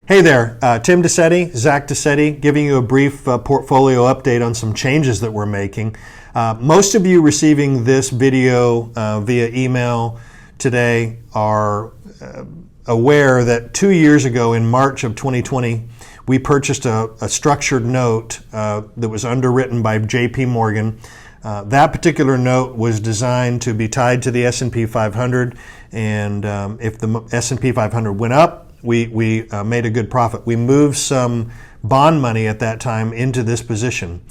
Hey there, Tim DeSetti, Zach DeSetti, giving you a brief portfolio update on some changes that we're making. Most of you receiving this video via email today are aware that 2 years ago in March of 2020, we purchased a structured note that was underwritten by JP Morgan. That particular note was designed to be tied to the S&P 500, and if the S&P 500 went up, we made a good profit. We moved some bond money at that time into this position.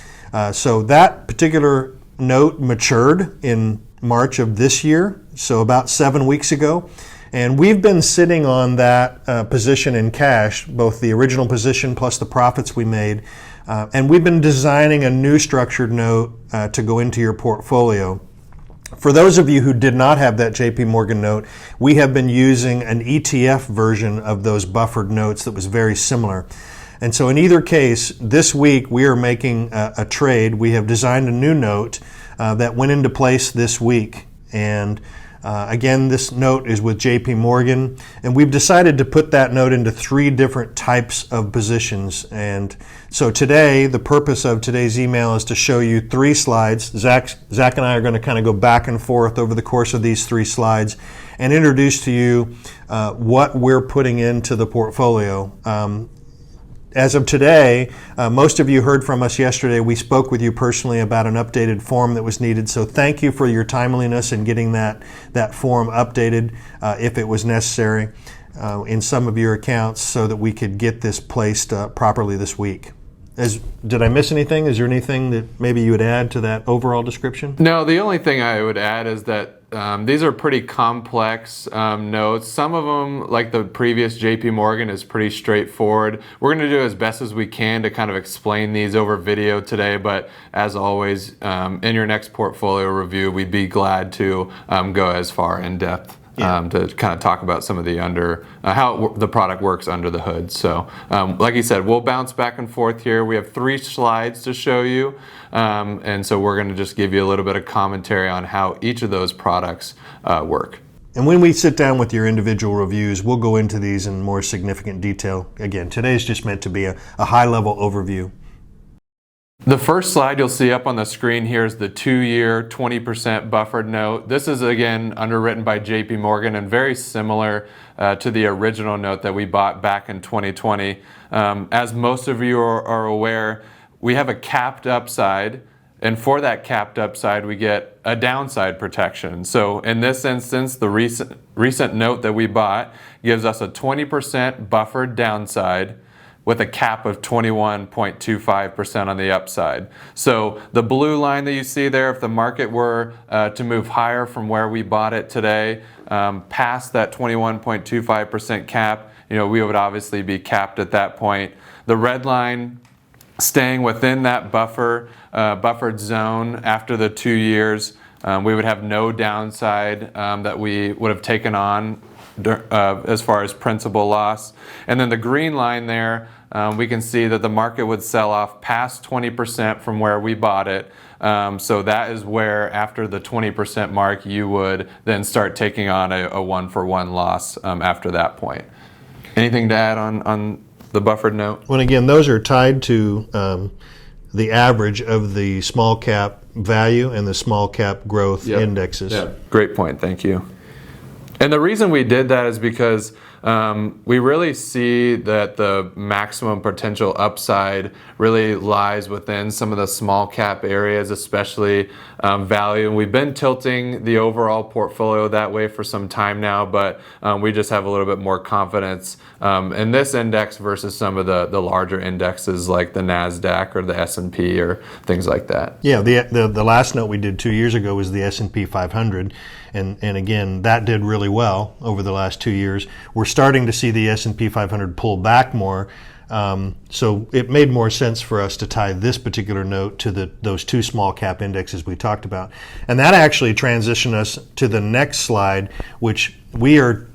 So that particular note matured in March of this year, so about 7 weeks ago. And we've been sitting on that position in cash, both the original position plus the profits we made. And we've been designing a new structured note to go into your portfolio. For those of you who did not have that JP Morgan note, we have been using an ETF version of those buffered notes that was very similar. And so in either case, this week we are making a trade. We have designed a new note that went into place this week. And again, this note is with JP Morgan, and we've decided to put that note into 3 different types of positions. And so today, the purpose of today's email is to show you 3 slides. Zach and I are going to kind of go back and forth over the course of these 3 slides and introduce to you what we're putting into the portfolio. As of today, most of you heard from us yesterday. We spoke with you personally about an updated form that was needed. So thank you for your timeliness in getting that form updated if it was necessary in some of your accounts so that we could get this placed properly this week. Did I miss anything? Is there anything that maybe you would add to that overall description? No, the only thing I would add is that these are pretty complex notes. Some of them, like the previous JP Morgan, is pretty straightforward. We're going to do as best as we can to kind of explain these over video today, but as always, in your next portfolio review, we'd be glad to go as far in depth. To kind of talk about some of the how the product works under the hood. So like you said, we'll bounce back and forth here. We have 3 slides to show you. And so we're going to just give you a little bit of commentary on how each of those products work. And when we sit down with your individual reviews, we'll go into these in more significant detail. Again, today is just meant to be a high-level overview. The first slide you'll see up on the screen here is the 2-year 20% buffered note. This is again underwritten by JP Morgan and very similar to the original note that we bought back in 2020. As most of you are aware, we have a capped upside, and for that capped upside we get a downside protection. So in this instance, the recent note that we bought gives us a 20% buffered downside with a cap of 21.25% on the upside. So the blue line that you see there, if the market were to move higher from where we bought it today, past that 21.25% cap, we would obviously be capped at that point. The red line staying within that buffered zone after the 2 years, we would have no downside that we would have taken on as far as principal loss. And then the green line there, we can see that the market would sell off past 20% from where we bought it. So that is where, after the 20% mark, you would then start taking on a 1-for-1 loss after that point. Anything to add on the buffered note? Well, again, those are tied to the average of the small cap value and the small cap growth indexes. Yeah, great point. Thank you. And the reason we did that is because we really see that the maximum potential upside really lies within some of the small cap areas, especially value. And we've been tilting the overall portfolio that way for some time now, but we just have a little bit more confidence in this index versus some of the larger indexes like the NASDAQ or the S&P or things like that. Yeah, the last note we did 2 years ago was the S&P 500. And again, that did really well over the last 2 years. We're starting to see the S&P 500 pull back more. So it made more sense for us to tie this particular note to those 2 small cap indexes we talked about. And that actually transitioned us to the next slide, which we are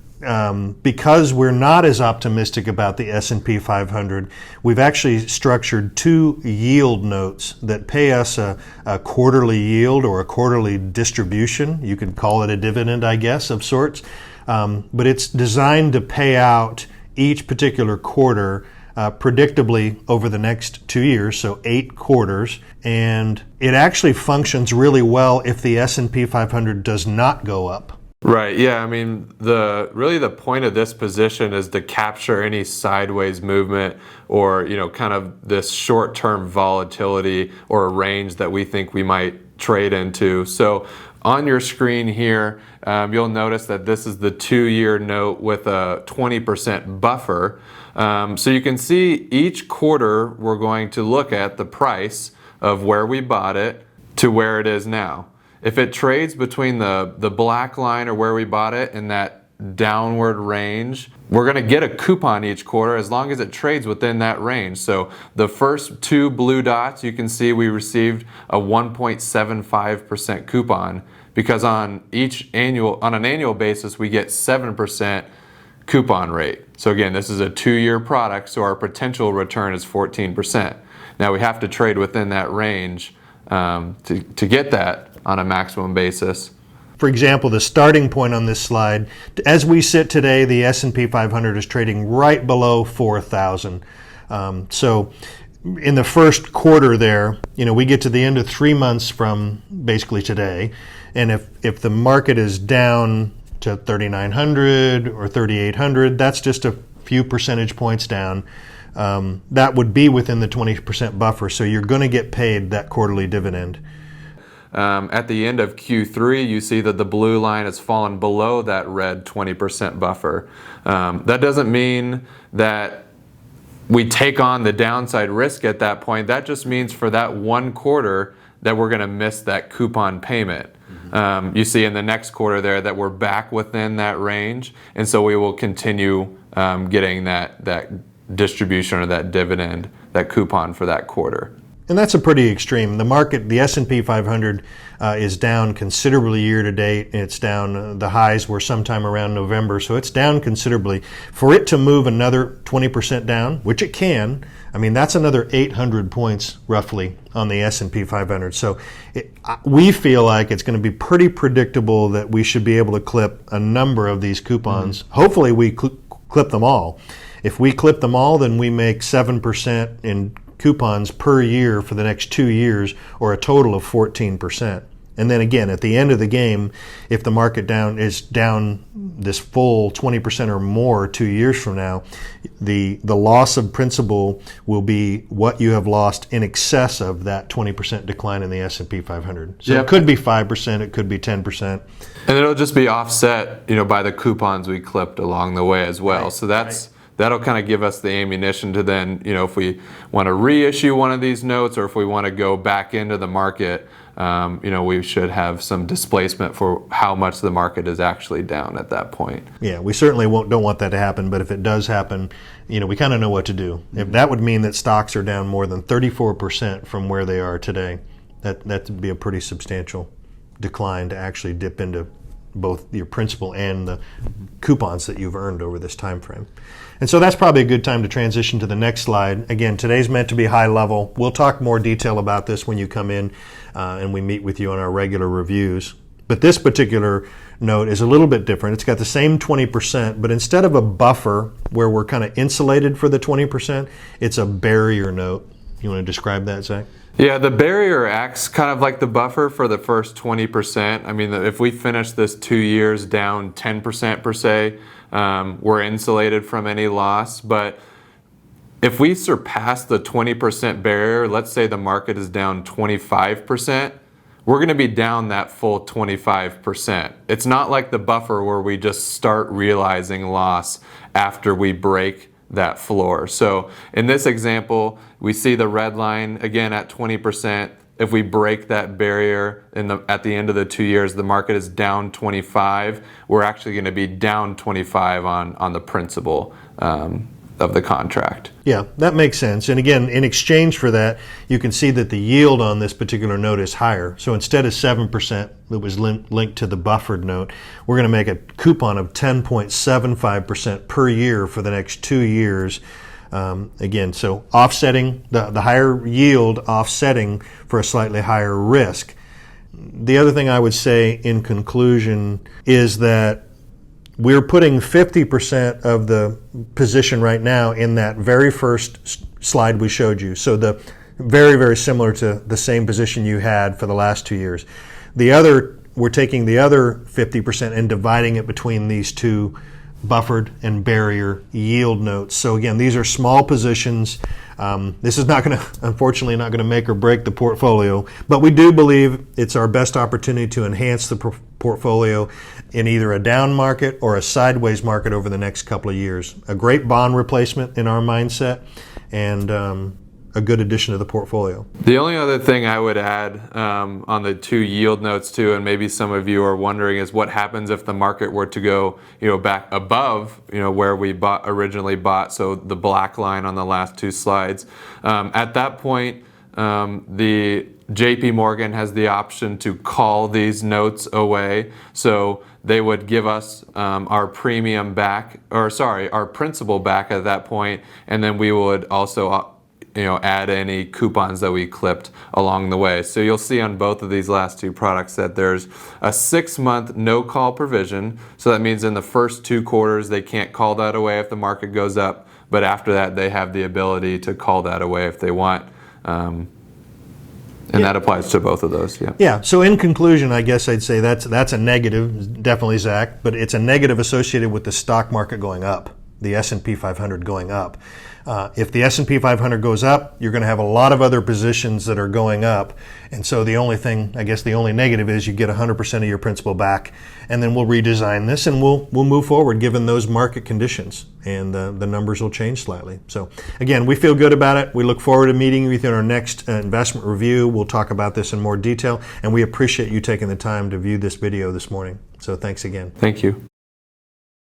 because we're not as optimistic about the S&P 500, we've actually structured 2 yield notes that pay us a quarterly yield or a quarterly distribution. You could call it a dividend, I guess, of sorts. But it's designed to pay out each particular quarter predictably over the next 2 years, so 8 quarters, and it actually functions really well if the S&P 500 does not go up. Right. Yeah. I mean, the point of this position is to capture any sideways movement or, kind of this short-term volatility or a range that we think we might trade into. So on your screen here, you'll notice that this is the 2-year note with a 20% buffer. So you can see each quarter we're going to look at the price of where we bought it to where it is now. If it trades between the black line or where we bought it in that downward range, we're going to get a coupon each quarter as long as it trades within that range. So the first 2 blue dots, you can see we received a 1.75% coupon because on an annual basis we get 7% coupon rate. So again, this is a 2-year product, so our potential return is 14%. Now we have to trade within that range to get that on a maximum basis. For example, the starting point on this slide, as we sit today, the S&P 500 is trading right below 4,000. So in the first quarter there, we get to the end of 3 months from basically today, and if the market is down to 3,900 or 3,800, that's just a few percentage points down. That would be within the 20% buffer, so you're going to get paid that quarterly dividend. At the end of Q3, you see that the blue line has fallen below that red 20% buffer. That doesn't mean that we take on the downside risk at that point. That just means for that 1 quarter that we're going to miss that coupon payment. You see in the next quarter there that we're back within that range, and so we will continue getting that distribution or that dividend, that coupon for that quarter. And that's a pretty extreme. The market, the S&P 500 is down considerably year to date. It's down, the highs were sometime around November, so it's down considerably. For it to move another 20% down, which it can, that's another 800 points roughly on the S&P 500. So we feel like it's going to be pretty predictable that we should be able to clip a number of these coupons. Hopefully we clip them all. If we clip them all, then we make 7% in coupons per year for the next 2 years, or a total of 14%. And then again, at the end of the game, if the market is down this full 20% or more 2 years from now, the loss of principal will be what you have lost in excess of that 20% decline in the S&P 500. So It could be 5%, it could be 10%. And it'll just be offset, by the coupons we clipped along the way as well. Right. So that'll kind of give us the ammunition to then, if we want to reissue one of these notes or if we want to go back into the market, we should have some displacement for how much the market is actually down at that point. Yeah, we certainly don't want that to happen, but if it does happen, we kind of know what to do. If that would mean that stocks are down more than 34% from where they are today. That would be a pretty substantial decline to actually dip into both your principal and the coupons that you've earned over this time frame. And so that's probably a good time to transition to the next slide. Again, today's meant to be high level. We'll talk more detail about this when you come in and we meet with you on our regular reviews. But this particular note is a little bit different. It's got the same 20%, but instead of a buffer where we're kind of insulated for the 20%, it's a barrier note. You want to describe that, Zach? Yeah, the barrier acts kind of like the buffer for the first 20%. If we finish this 2 years down 10% per se, we're insulated from any loss. But if we surpass the 20% barrier, let's say the market is down 25%, we're going to be down that full 25%. It's not like the buffer where we just start realizing loss after we break that floor. So in this example, we see the red line again at 20%. If we break that barrier at the end of the 2 years, the market is down 25. We're actually going to be down 25 on the principal of the contract. Yeah, that makes sense. And again, in exchange for that, you can see that the yield on this particular note is higher. So instead of 7% that was linked to the buffered note, we're going to make a coupon of 10.75% per year for the next 2 years. Again, so offsetting the higher yield, offsetting for a slightly higher risk. The other thing I would say in conclusion is that we're putting 50% of the position right now in that very first slide we showed you. So the very, very similar to the same position you had for the last 2 years. We're taking the other 50% and dividing it between these two buffered and barrier yield notes. So again, these are small positions. This is not going to, unfortunately, not going to make or break the portfolio, but we do believe it's our best opportunity to enhance the portfolio in either a down market or a sideways market over the next couple of years. A great bond replacement in our mindset, and a good addition to the portfolio. The only other thing I would add on the two yield notes too, and maybe some of you are wondering, is what happens if the market were to go, back above, where we originally bought. So the black line on the last two slides. At that point, the JP Morgan has the option to call these notes away. So they would give us our premium back, our principal back at that point, and then we would also add any coupons that we clipped along the way. So you'll see on both of these last two products that there's a 6-month no-call provision. So that means in the first 2 quarters they can't call that away if the market goes up, but after that they have the ability to call that away if they want. And that applies to both of those. Yeah. So in conclusion, I guess I'd say that's a negative, definitely, Zach, but it's a negative associated with the stock market going up, the S&P 500 going up. If the S&P 500 goes up, you're going to have a lot of other positions that are going up. And so the only negative is you get 100% of your principal back, and then we'll redesign this and we'll move forward given those market conditions, and the numbers will change slightly. So again, we feel good about it. We look forward to meeting with you in our next investment review. We'll talk about this in more detail, and we appreciate you taking the time to view this video this morning. So thanks again. Thank you.